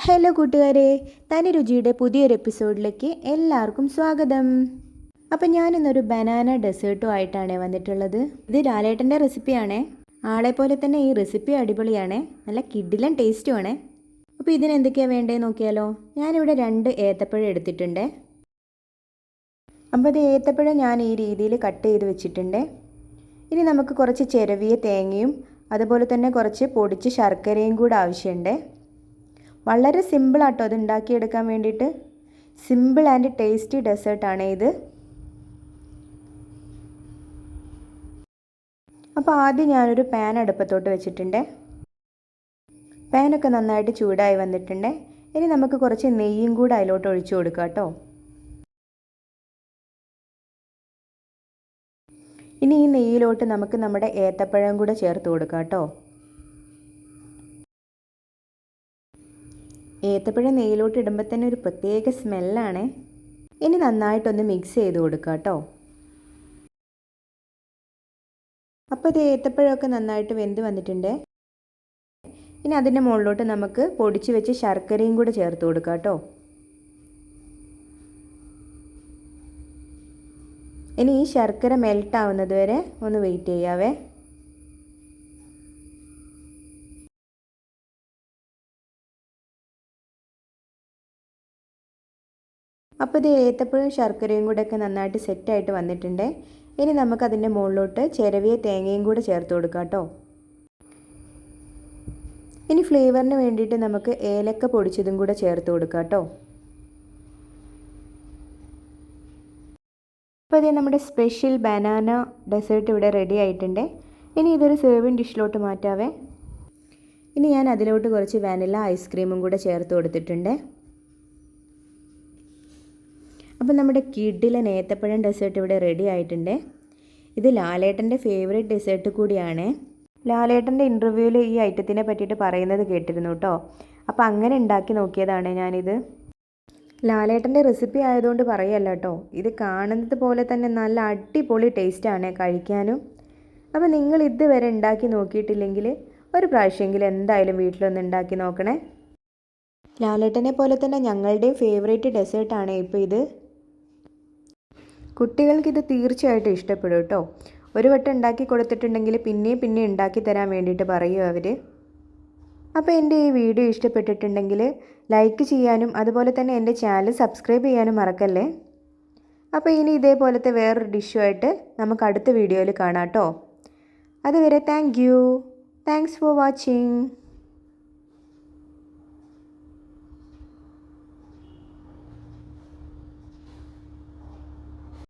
Hello കൂട്ടുകാരെ, തനി രുചിയുടെ പുതിയൊരു എപ്പിസോഡിലേക്ക് എല്ലാവർക്കും സ്വാഗതം. അപ്പം ഞാനിന്നൊരു ബനാന ഡെസേർട്ടുമായിട്ടാണ് വന്നിട്ടുള്ളത്. ഇത് ലാലേട്ടൻ്റെ റെസിപ്പിയാണേ. ആളെ പോലെ തന്നെ ഈ റെസിപ്പി അടിപൊളിയാണേ, നല്ല കിഡിലൻ ടേസ്റ്റുമാണേ. അപ്പോൾ ഇതിനെന്തൊക്കെയാണ് വേണ്ടതെന്ന് നോക്കിയാലോ. ഞാനിവിടെ 2 ഏത്തപ്പഴം എടുത്തിട്ടുണ്ട്. അപ്പോൾ ഇത് ഏത്തപ്പഴം ഞാൻ ഈ രീതിയിൽ കട്ട് ചെയ്ത് വെച്ചിട്ടുണ്ട്. ഇനി നമുക്ക് കുറച്ച് ചിരവിയ തേങ്ങയും അതുപോലെ തന്നെ കുറച്ച് പൊടിച്ച് ശർക്കരയും കൂടെ ആവശ്യമുണ്ട്. വളരെ സിമ്പിളാട്ടോ അത് ഉണ്ടാക്കിയെടുക്കാൻ വേണ്ടിയിട്ട്. സിമ്പിൾ ആൻഡ് ടേസ്റ്റി ഡെസേർട്ടാണ് ഇത്. അപ്പോൾ ആദ്യം ഞാനൊരു പാൻ അടുപ്പത്തോട്ട് വെച്ചിട്ടുണ്ട്. പാനൊക്കെ നന്നായിട്ട് ചൂടായി വന്നിട്ടുണ്ട്. ഇനി നമുക്ക് കുറച്ച് നെയ്യും കൂടെ അതിലോട്ട് ഒഴിച്ചു കൊടുക്കാം കേട്ടോ. ഇനി ഈ നെയ്യിലോട്ട് നമുക്ക് നമ്മുടെ ഏത്തപ്പഴം കൂടെ ചേർത്ത് കൊടുക്കാം കേട്ടോ. ഏത്തപ്പഴം നെയ്യിലോട്ട് ഇടുമ്പോൾ തന്നെ ഒരു പ്രത്യേക സ്മെല്ലാണ്. ഇനി നന്നായിട്ടൊന്ന് മിക്സ് ചെയ്ത് കൊടുക്കുക കേട്ടോ. അപ്പോൾ ഇത് ഏത്തപ്പഴമൊക്കെ നന്നായിട്ട് വെന്ത് വന്നിട്ടുണ്ട്. ഇനി അതിൻ്റെ മുകളിലോട്ട് നമുക്ക് പൊടിച്ച് വെച്ച് ശർക്കരയും കൂടെ ചേർത്ത് കൊടുക്കുക കേട്ടോ. ഇനി ഈ ശർക്കര മെൽറ്റ് ആവുന്നത് വരെ ഒന്ന് വെയിറ്റ് ചെയ്യാവേ. അപ്പോൾ ഇത് ഏത്തപ്പഴവും ശർക്കരയും കൂടെയൊക്കെ നന്നായിട്ട് സെറ്റായിട്ട് വന്നിട്ടുണ്ട്. ഇനി നമുക്കതിൻ്റെ മുകളിലോട്ട് ചിരവിയ തേങ്ങയും കൂടെ ചേർത്ത് കൊടുക്കാം കേട്ടോ. ഇനി ഫ്ലേവറിന് വേണ്ടിയിട്ട് നമുക്ക് ഏലക്ക പൊടിച്ചതും കൂടെ ചേർത്ത് കൊടുക്കാം കേട്ടോ. അപ്പോൾ ഇത് നമ്മുടെ സ്പെഷ്യൽ ബനാന ഡെസേർട്ട് ഇവിടെ റെഡി ആയിട്ടുണ്ട്. ഇനി ഇതൊരു സെർവിങ് ഡിഷിലോട്ട് മാറ്റാവേ. ഇനി ഞാൻ അതിലോട്ട് കുറച്ച് വാനില ഐസ്ക്രീമും കൂടെ ചേർത്ത് കൊടുത്തിട്ടുണ്ട്. അപ്പോൾ നമ്മുടെ കിഡിലൻ ഏത്തപ്പഴം ഡെസേർട്ട് ഇവിടെ റെഡി ആയിട്ടുണ്ട്. ഇത് ലാലേട്ടൻ്റെ ഫേവറേറ്റ് ഡെസേർട്ട് കൂടിയാണ്. ലാലേട്ടൻ്റെ ഇൻ്റർവ്യൂവിൽ ഈ ഐറ്റത്തിനെ പറ്റിയിട്ട് പറയുന്നത് കേട്ടിരുന്നു കേട്ടോ. അപ്പോൾ അങ്ങനെ ഉണ്ടാക്കി നോക്കിയതാണ് ഞാനിത്. ലാലേട്ടൻ്റെ റെസിപ്പി ആയതുകൊണ്ട് പറയല്ല കേട്ടോ. ഇത് കാണുന്നത് പോലെ തന്നെ നല്ല അടിപൊളി ടേസ്റ്റാണ് കഴിക്കാനും. അപ്പോൾ നിങ്ങൾ ഇതുവരെ ഉണ്ടാക്കി നോക്കിയിട്ടില്ലെങ്കിൽ ഒരു പ്രാവശ്യമെങ്കിലും എന്തായാലും വീട്ടിലൊന്ന് ഉണ്ടാക്കി നോക്കണേ. ലാലേട്ടനെ പോലെ തന്നെ ഞങ്ങളുടെയും ഫേവറേറ്റ് ഡെസേർട്ടാണ് ഇപ്പോൾ ഇത്. കുട്ടികൾക്കിത് തീർച്ചയായിട്ടും ഇഷ്ടപ്പെടും കേട്ടോ. ഒരു വട്ടം ഉണ്ടാക്കി കൊടുത്തിട്ടുണ്ടെങ്കിൽ പിന്നെ ഉണ്ടാക്കി തരാൻ വേണ്ടിയിട്ട് പറയും അവർ. അപ്പോൾ എൻ്റെ ഈ വീഡിയോ ഇഷ്ടപ്പെട്ടിട്ടുണ്ടെങ്കിൽ ലൈക്ക് ചെയ്യാനും അതുപോലെ തന്നെ എൻ്റെ ചാനൽ സബ്സ്ക്രൈബ് ചെയ്യാനും മറക്കല്ലേ. അപ്പോൾ ഇനി ഇതേപോലത്തെ വേറൊരു ഡിഷുമായിട്ട് നമുക്ക് അടുത്ത വീഡിയോയിൽ കാണാം കേട്ടോ. അതുവരെ താങ്ക്സ് ഫോർ വാച്ചിങ്.